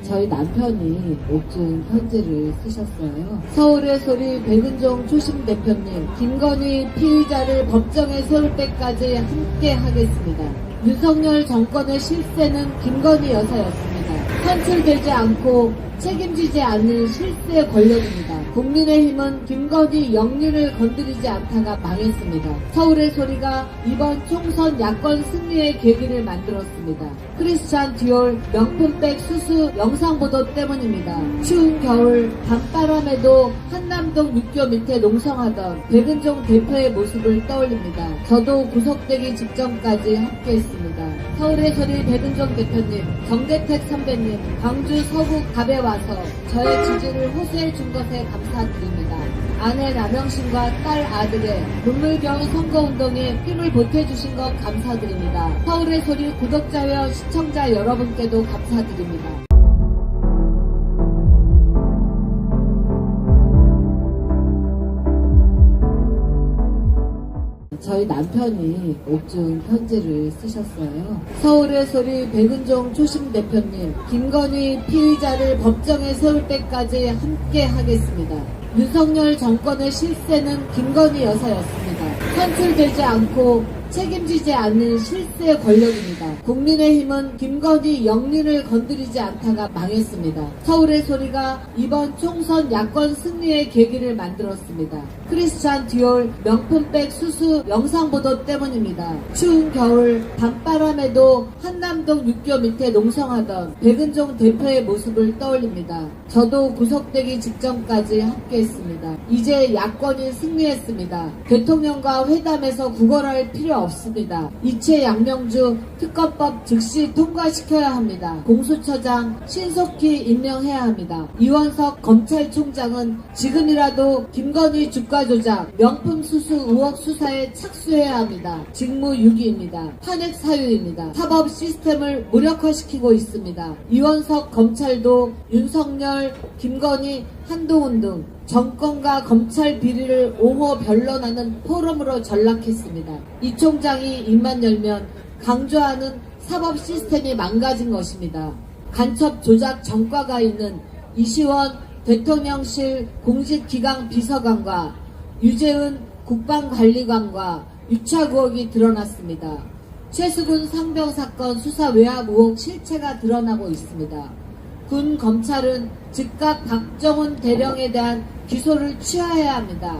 저희 남편이 옥중 편지를 쓰셨어요. 서울의 소리 백은종 초심 대표님, 김건희 피의자를 법정에 세울 때까지 함께 하겠습니다. 윤석열 정권의 실세는 김건희 여사였습니다. 선출되지 않고 책임지지 않는 실세 권력입니다. 국민의힘은 김건희 영리를 건드리지 않다가 망했습니다. 서울의 소리가 이번 총선 야권 승리의 계기를 만들었습니다. 크리스찬 디올 명품백 수수 영상보도 때문입니다. 추운 겨울 밤바람에도 한남동 육교 밑에 농성하던 백은종 대표의 모습을 떠올립니다. 저도 구속되기 직전까지 함께했습니다. 서울의 소리 백은종 대표님, 정대택 선배님, 광주 서구 갑에 와서 저의 지지를 호소해 준 것에 감사드립니다. 아내 남영신과 딸 아들의 눈물겨운 선거운동에 힘을 보태주신 것 감사드립니다. 서울의 소리 구독자와 시청자 여러분께도 감사드립니다. 저희 남편이 옥중 편지를 쓰셨어요. 서울의 소리 백은종 초심 대표님, 김건희 피의자를 법정에 세울 때까지 함께 하겠습니다. 윤석열 정권의 실세는 김건희 여사였습니다. 선출되지 않고 책임지지 않는 실세 권력입니다. 국민의힘은 김건희 영리를 건드리지 않다가 망했습니다. 서울의 소리가 이번 총선 야권 승리의 계기를 만들었습니다. 크리스찬 디올 명품백 수수 영상보도 때문입니다. 추운 겨울 밤바람에도 한남동 육교 밑에 농성하던 백은종 대표의 모습을 떠올립니다. 저도 구속되기 직전까지 함께했습니다. 이제 야권이 승리했습니다. 대통령과 회담에서 구걸할 필요 없습니다. 이채 양명주 특검법 즉시 통과시켜야 합니다. 공수처장 신속히 임명해야 합니다. 이원석 검찰총장은 지금이라도 김건희 주가 조작, 명품 수수 의혹 수사에 착수해야 합니다. 직무유기입니다. 탄핵 사유입니다. 사법 시스템을 무력화시키고 있습니다. 이원석 검찰도 윤석열, 김건희, 한동훈 등 정권과 검찰 비리를 옹호 변론하는 포럼으로 전락했습니다. 이 총장이 입만 열면 강조하는 사법 시스템이 망가진 것입니다. 간첩 조작 전과가 있는 이시원 대통령실 공직기강 비서관과 유재은 국방관리관과 유착 의혹이 드러났습니다. 최수근 상병 사건 수사 외압 의혹 실체가 드러나고 있습니다. 군 검찰은 즉각 박정훈 대령에 대한 기소를 취하해야 합니다.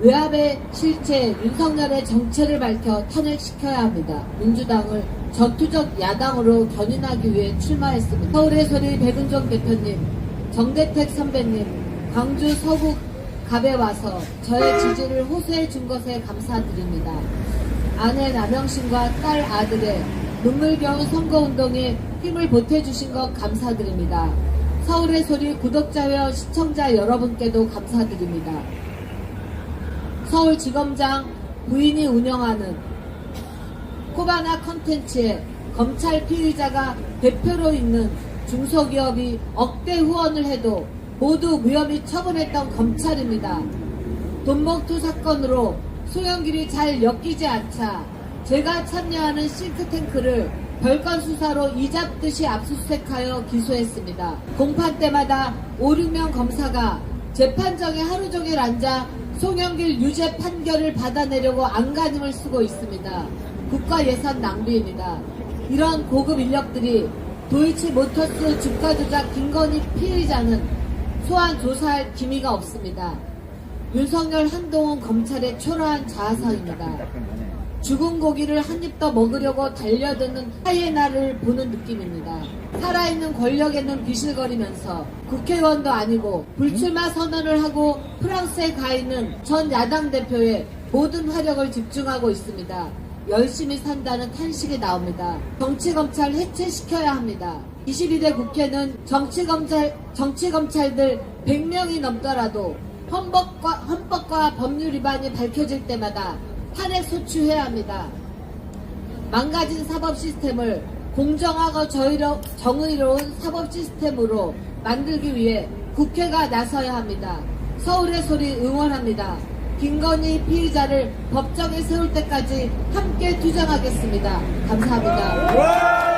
외압의 실체 윤석열의 정체를 밝혀 탄핵시켜야 합니다. 민주당을 전투적 야당으로 견인하기 위해 출마했습니다. 서울의 소리 백은종 대표님, 정대택 선배님, 광주 서구 갑에 와서 저의 지지를 호소해 준 것에 감사드립니다. 아내 남영신과 딸 아들의 눈물겨운 선거운동에 힘을 보태주신 것 감사드립니다. 서울의 소리 구독자와 시청자 여러분께도 감사드립니다. 서울지검장 부인이 운영하는 코바나 컨텐츠에 검찰 피의자가 대표로 있는 중소기업이 억대 후원을 해도 모두 무혐의 처분했던 검찰입니다. 돈봉투 사건으로 송영길이 잘 엮이지 않자 제가 참여하는 싱크탱크를 별건 수사로 이잡듯이 압수수색하여 기소했습니다. 공판 때마다 5, 6명 검사가 재판정에 하루 종일 앉아 송영길 유죄 판결을 받아내려고 안간힘을 쓰고 있습니다. 국가 예산 낭비입니다. 이런 고급 인력들이 도이치모터스 주가 조작 김건희 피의자는 소환 조사할 기미가 없습니다. 윤석열 한동훈 검찰의 초라한 자아상입니다. 죽은 고기를 한 입 더 먹으려고 달려드는 하이에나를 보는 느낌입니다. 살아있는 권력에는 비실거리면서 국회의원도 아니고 불출마 선언을 하고 프랑스에 가 있는 전 야당 대표의 모든 화력을 집중하고 있습니다. 열심히 산다는 탄식이 나옵니다. 정치검찰 해체시켜야 합니다. 22대 국회는 정치검찰들 100명이 넘더라도 헌법과 법률 위반이 밝혀질 때마다 탄핵 소추해야 합니다. 망가진 사법 시스템을 공정하고 정의로운 사법 시스템으로 만들기 위해 국회가 나서야 합니다. 서울의 소리 응원합니다. 김건희 피의자를 법정에 세울 때까지 함께 투쟁하겠습니다. 감사합니다.